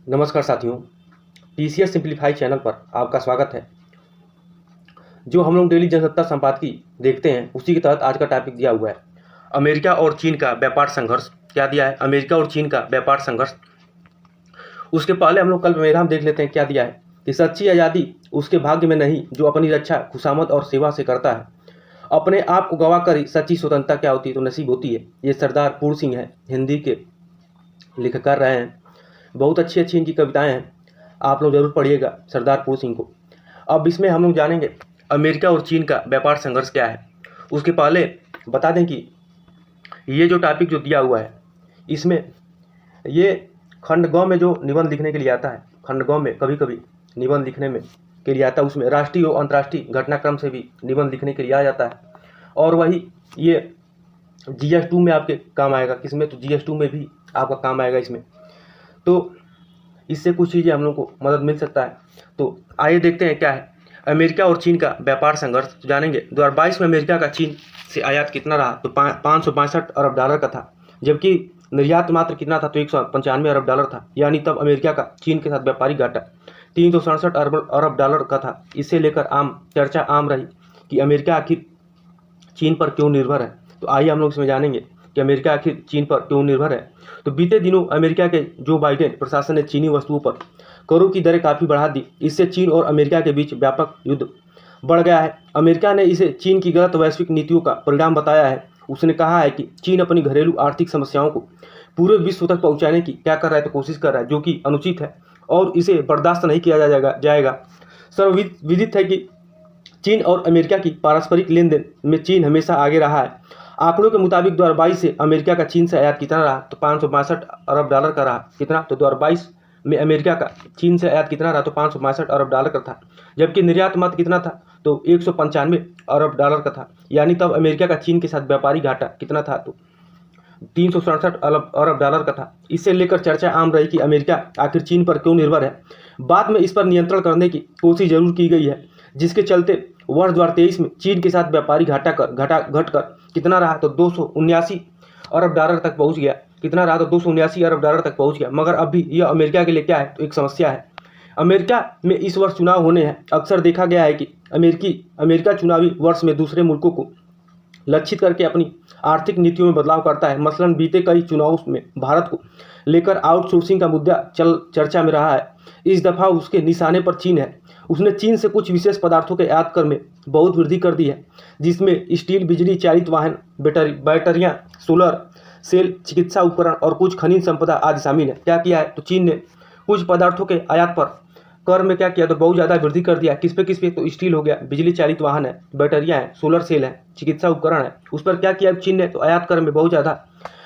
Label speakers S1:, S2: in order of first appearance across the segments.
S1: नमस्कार साथियों, TCS simplify channel पर आपका स्वागत है। जो हम लोग डेली जनसत्ता संपादकीय देखते हैं उसी के तहत आज का टॉपिक दिया हुआ है अमेरिका और चीन का व्यापार संघर्ष। क्या दिया है? अमेरिका और चीन का व्यापार संघर्ष। उसके पहले हम लोग कल मेराम देख लेते हैं क्या दिया है कि सच्ची आज़ादी उसके भाग्य में नहीं जो अपनी रक्षा खुशामद और सेवा से करता है। अपने आप को गवा कर ही सच्ची स्वतंत्रता क्या होती है तो नसीब होती है। ये सरदार पूर्ण सिंह है, हिंदी के लेखककार रहे हैं। बहुत अच्छी अच्छी इनकी कविताएं हैं, आप लोग जरूर पढ़िएगा सरदार पूर्ण सिंह को। अब इसमें हम लोग जानेंगे अमेरिका और चीन का व्यापार संघर्ष क्या है। उसके पहले बता दें कि ये जो टॉपिक जो दिया हुआ है इसमें ये खंडगांव में जो निबंध लिखने के लिए आता है, खंडगांव में कभी कभी निबंध लिखने में के लिए आता है, उसमें राष्ट्रीय और अंतर्राष्ट्रीय घटनाक्रम से भी निबंध लिखने के लिए आ जाता है। और वही ये GS2 में आपके काम आएगा। किसमें? तो GS2 में भी आपका काम आएगा इसमें। तो इससे कुछ चीज़ें हम लोग को मदद मिल सकता है। तो आइए देखते हैं क्या है अमेरिका और चीन का व्यापार संघर्ष। तो जानेंगे 2022 में अमेरिका का चीन से आयात कितना रहा तो 562 अरब डॉलर का था, जबकि निर्यात मात्र कितना था तो 195 अरब डॉलर था। यानी तब अमेरिका का चीन के साथ व्यापारिक घाटा 367 अरब डॉलर का था। इससे लेकर चर्चा आम रही कि अमेरिका आखिर चीन पर क्यों निर्भर है। तो आइए हम लोग इसमें जानेंगे कि अमेरिका आखिर चीन पर क्यों निर्भर है। तो बीते दिनों अमेरिका के जो बाइडेन प्रशासन ने चीनी वस्तुओं पर करों की दरें काफ़ी बढ़ा दी। इससे चीन और अमेरिका के बीच व्यापक युद्ध बढ़ गया है। अमेरिका ने इसे चीन की गलत वैश्विक नीतियों का परिणाम बताया है। उसने कहा है कि चीन अपनी घरेलू आर्थिक समस्याओं को पूरे विश्व तक पहुंचाने की क्या कर रहा है तो कोशिश कर रहा है, जो कि अनुचित है और इसे बर्दाश्त नहीं किया जाएगा। सर्वविदित है कि चीन और अमेरिका की पारस्परिक लेन देन में चीन हमेशा आगे रहा है। आंकड़ों के मुताबिक 2022 से अमेरिका का चीन से आयात कितना रहा तो 562 अरब डॉलर का रहा। कितना? तो 2022 में अमेरिका का चीन से आयात कितना रहा तो 562 अरब डॉलर का था, जबकि निर्यात मात्र कितना था तो 195 अरब डॉलर का था। यानी तब अमेरिका का चीन के साथ व्यापारिक घाटा कितना था तो 367 अरब डॉलर का था। इससे लेकर चर्चा आम रही कि अमेरिका आखिर चीन पर क्यों निर्भर है। बाद में इस पर नियंत्रण करने की कोशिश जरूर की गई है, जिसके चलते वर्ष 2023 में चीन के साथ व्यापारी घटकर कितना रहा तो 279 अरब डॉलर तक पहुंच गया। कितना रहा तो 279 अरब डॉलर तक पहुंच गया। मगर अब भी यह अमेरिका के लिए क्या है तो एक समस्या है। अमेरिका में इस वर्ष चुनाव होने हैं। अक्सर देखा गया है कि अमेरिका चुनावी वर्ष में दूसरे मुल्कों को लक्षित करके अपनी आर्थिक नीतियों में बदलाव करता है। मसलन बीते कई चुनावों में भारत को लेकर आउटसोर्सिंग का मुद्दा चर्चा में रहा है। इस दफा उसके निशाने पर चीन है। उसने चीन से कुछ विशेष पदार्थों के आयात कर में बहुत वृद्धि कर दी है, जिसमें स्टील, बिजली चालित वाहन, बैटरियां, सोलर सेल, चिकित्सा उपकरण और कुछ खनिज संपदा आदि शामिल है। क्या किया है तो चीन ने कुछ पदार्थों के आयात पर कर में क्या किया तो बहुत ज़्यादा वृद्धि कर दिया। किस पे तो स्टील हो गया, बिजली चालित वाहन है, बैटरियां हैं, सोलर सेल है, चिकित्सा उपकरण है, उस पर क्या किया चीन ने तो आयात कर में बहुत ज़्यादा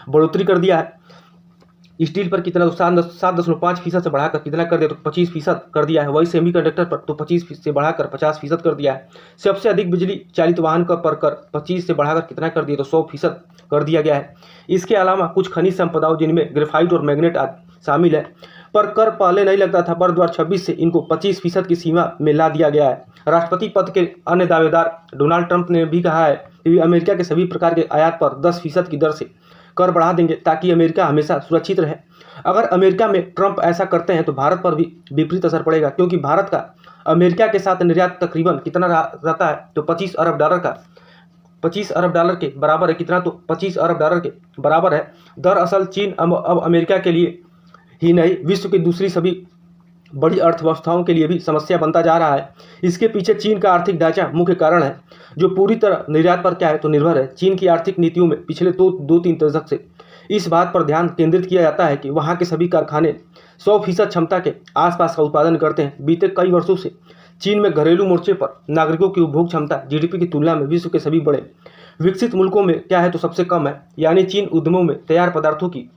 S1: बढ़ोतरी कर दिया है। स्टील पर कितना तो 7.5% से बढ़ाकर कितना कर दिया तो 25% कर दिया है। वही सेमीकंडक्टर पर तो 25% से बढ़ाकर 50% कर दिया है। सबसे अधिक बिजली चालित वाहन का पर कर 25 से बढ़ाकर कितना कर दिया तो 100% कर दिया गया है। इसके अलावा कुछ खनिज संपदाओं जिनमें ग्रेफाइट और मैग्नेट आदि शामिल है पर कर पहले नहीं लगता था, पर 2026 से इनको 25% की सीमा में ला दिया गया है। राष्ट्रपति पद के अन्य दावेदार डोनाल्ड ट्रंप ने भी कहा है कि अमेरिका के सभी प्रकार के आयात पर 10% की दर से कर बढ़ा देंगे ताकि अमेरिका हमेशा सुरक्षित रहे। अगर अमेरिका में ट्रंप ऐसा करते हैं तो भारत पर भी विपरीत असर पड़ेगा, क्योंकि भारत का अमेरिका के साथ निर्यात तकरीबन कितना रहता है तो 25 अरब डॉलर का 25 अरब डॉलर के बराबर है। कितना तो 25 अरब डॉलर के बराबर है। दरअसल चीन अब अमेरिका के लिए ही नहीं, विश्व की दूसरी सभी बड़ी अर्थव्यवस्थाओं के लिए भी समस्या बनता जा रहा है। इसके पीछे चीन का आर्थिक ढांचा मुख्य कारण है, जो पूरी तरह निर्यात पर क्या है तो निर्भर है। चीन की आर्थिक नीतियों में पिछले 2-3 दशक से इस बात पर ध्यान केंद्रित किया जाता है कि वहाँ के सभी कारखाने 100% क्षमता के आसपास का उत्पादन करते हैं। बीते कई वर्षों से चीन में घरेलू मोर्चे पर नागरिकों की उपभोग क्षमता GDP की तुलना में विश्व के सभी बड़े विकसित मुल्कों में क्या है तो सबसे कम है। यानी चीन उद्यमों में तैयार पदार्थों की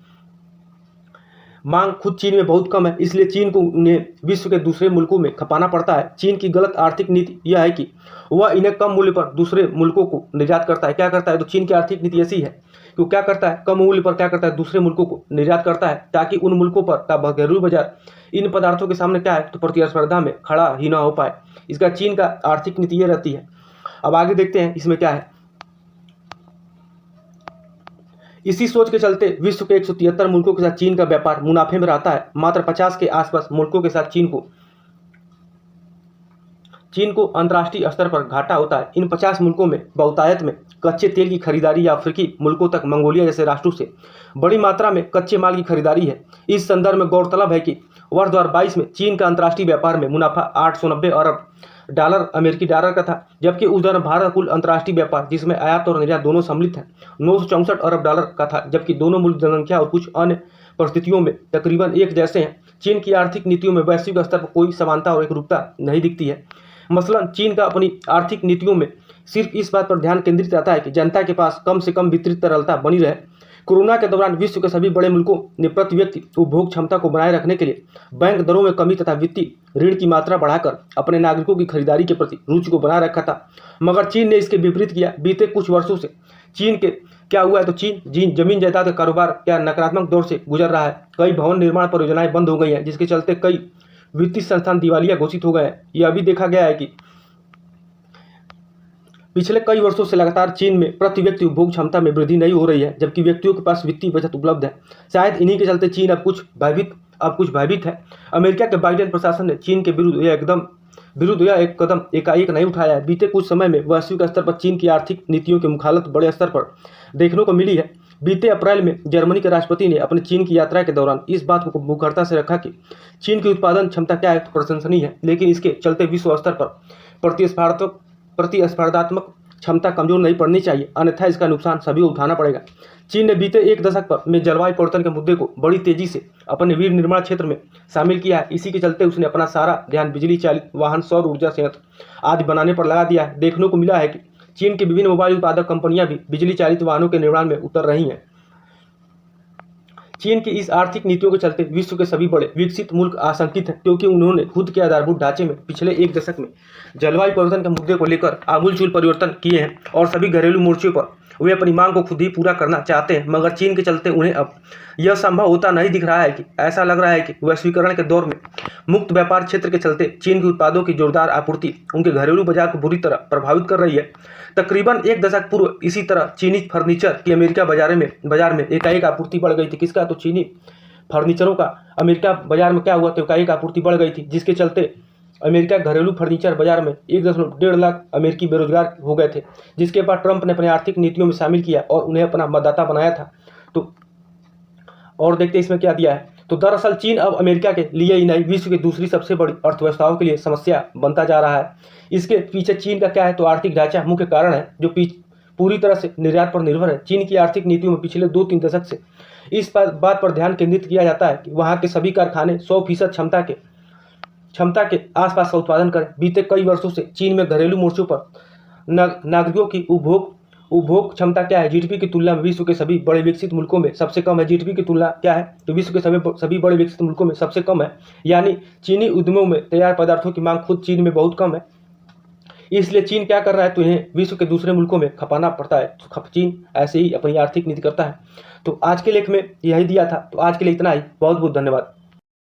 S1: मांग खुद चीन में बहुत कम है, इसलिए चीन को उन्हें विश्व के दूसरे मुल्कों में खपाना पड़ता है। चीन की गलत आर्थिक नीति यह है कि वह इन्हें कम मूल्य पर दूसरे मुल्कों को निर्यात करता है। क्या करता है तो चीन की आर्थिक नीति ऐसी है कि वो क्या करता है, कम मूल्य पर क्या करता है दूसरे मुल्कों को निर्यात करता है, ताकि उन मुल्कों पर का घरेलू बाजार इन पदार्थों के सामने क्या है तो प्रतिस्पर्धा में खड़ा ही ना हो पाए। इसका चीन का आर्थिक नीति ये रहती है। अब आगे देखते हैं इसमें क्या है। इसी सोच के चलते विश्व के 173 मुल्कों के साथ चीन का व्यापार मुनाफे में रहता है। मात्र 50 के आसपास मुल्कों के साथ चीन को अंतर्राष्ट्रीय स्तर पर घाटा होता है। इन 50 मुल्कों में बहुतायत में कच्चे तेल की खरीदारी या अफ्रीकी मुल्कों तक मंगोलिया जैसे राष्ट्रों से बड़ी मात्रा में कच्चे माल की खरीदारी है। इस संदर्भ में गौरतलब है कि वर्ष 2022 में चीन का अंतर्राष्ट्रीय व्यापार में मुनाफा 890 अरब डॉलर अमेरिकी डॉलर का था, जबकि उस दौरान भारत का कुल अंतर्राष्ट्रीय व्यापार, जिसमें आयात और निर्यात दोनों सम्मिलित है, 964 अरब डॉलर का था, जबकि दोनों मुल्क जनसंख्या और कुछ अन्य परिस्थितियों में तकरीबन एक जैसे हैं। चीन की आर्थिक नीतियों में वैश्विक स्तर पर कोई समानता और एकरूपता नहीं दिखती है। मसलन चीन का अपनी आर्थिक नीतियों में सिर्फ इस बात पर ध्यान केंद्रित रहता है कि जनता के पास कम से कम वितरित तरलता बनी रहे। कोरोना के दौरान विश्व के सभी बड़े मुल्कों ने प्रति व्यक्ति उपभोग क्षमता को बनाए रखने के लिए बैंक दरों में कमी तथा वित्तीय ऋण की मात्रा बढ़ाकर अपने नागरिकों की खरीदारी के प्रति रुचि को बनाए रखा था, मगर चीन ने इसके विपरीत किया। बीते कुछ वर्षों से चीन के क्या हुआ है तो चीन जमीन जायदाद का कारोबार क्या नकारात्मक दौर से गुजर रहा है। कई भवन निर्माण परियोजनाएं बंद हो गई हैं, जिसके चलते कई वित्तीय संस्थान दिवालिया घोषित हो गए हैं। यह भी देखा गया है कि पिछले कई वर्षों से लगातार चीन में प्रति व्यक्ति उपभोग क्षमता में वृद्धि नहीं हो रही है, जबकि व्यक्तियों के पास वित्तीय बचत उपलब्ध है। शायद इन्हीं के चलते चीन अब कुछ भयभीत है। अमेरिका के बाइडेन प्रशासन ने चीन के विरुद्ध यह एक कदम एकाएक नहीं उठाया है। बीते कुछ समय में वैश्विक स्तर पर चीन की आर्थिक नीतियों की मुखालत बड़े स्तर पर देखने को मिली है। बीते अप्रैल में जर्मनी के राष्ट्रपति ने अपने चीन की यात्रा के दौरान इस बात को मुखरता से रखा कि चीन की उत्पादन क्षमता क्या है तो प्रशंसनीय है, लेकिन इसके चलते विश्व स्तर पर प्रतिस्पर्धात्मक क्षमता कमजोर नहीं पड़नी चाहिए, अन्यथा इसका नुकसान सभी को उठाना पड़ेगा। चीन ने बीते एक दशक में जलवायु परिवर्तन के मुद्दे को बड़ी तेजी से अपने वीर निर्माण क्षेत्र में शामिल किया है। इसी के चलते उसने अपना सारा ध्यान बिजली चालित वाहन, सौर ऊर्जा संयंत्र आदि बनाने पर लगा दिया है। देखने को मिला है कि चीन की विभिन्न मोबाइल उत्पादक कंपनियां भी बिजली चालित वाहनों के निर्माण में उतर रही हैं। चीन की इस आर्थिक नीतियों के चलते विश्व के सभी बड़े विकसित मुल्क आशंकित हैं, क्योंकि उन्होंने खुद के आधारभूत ढांचे में पिछले एक दशक में जलवायु परिवर्तन के मुद्दे को लेकर आमूलचूल परिवर्तन किए हैं और सभी घरेलू मोर्चों पर वे अपनी मांग को खुद ही पूरा करना चाहते हैं। मगर चीन के चलते उन्हें अब यह संभव होता नहीं दिख रहा है। कि ऐसा लग रहा है कि वैश्वीकरण के दौर में मुक्त व्यापार क्षेत्र के चलते चीन के उत्पादों की जोरदार आपूर्ति उनके घरेलू बाजार को बुरी तरह प्रभावित कर रही है। तकरीबन एक दशक पूर्व इसी तरह चीनी फर्नीचर की अमेरिका बाजार में एकाएक आपूर्ति बढ़ गई थी। किसका? तो चीनी फर्नीचरों का अमेरिका बाजार में क्या हुआ तो एकाएक आपूर्ति बढ़ गई थी, जिसके चलते अमेरिका घरेलू फर्नीचर बाजार में 1.5 लाख अमेरिकी बेरोजगार हो गए थे, जिसके बाद ट्रंप ने अपने आर्थिक नीतियों में शामिल किया और उन्हें अपना मतदाता बनाया था। तो और देखते इसमें क्या दिया है। तो दरअसल चीन अब अमेरिका के लिए ही नहीं, विश्व की दूसरी सबसे बड़ी अर्थव्यवस्थाओं के लिए समस्या बनता जा रहा है। इसके पीछे चीन का क्या है तो आर्थिक ढांचा मुख्य कारण है, जो पूरी तरह से निर्यात पर निर्भर है। चीन की आर्थिक नीतियों में पिछले 2-3 दशक से इस बात पर ध्यान केंद्रित किया जाता है कि वहाँ के सभी कारखाने 100% क्षमता के आसपास का उत्पादन करें। बीते कई वर्षों से चीन में घरेलू मोर्चों पर नागरिकों की उपभोग क्षमता क्या है जीडीपी की तुलना में विश्व के सभी बड़े विकसित मुल्कों में सबसे कम है। जीडीपी की तुलना क्या है तो विश्व के सभी बड़े विकसित मुल्कों में सबसे कम है। यानी चीनी उद्यमों में तैयार पदार्थों की मांग खुद चीन में बहुत कम है। इसलिए चीन क्या कर रहा है तो इन्हें विश्व के दूसरे मुल्कों में खपाना पड़ता है। तो चीन ऐसे ही अपनी आर्थिक नीति करता है। तो आज के लेख में यही दिया था। तो आज के लिए इतना ही। बहुत बहुत धन्यवाद।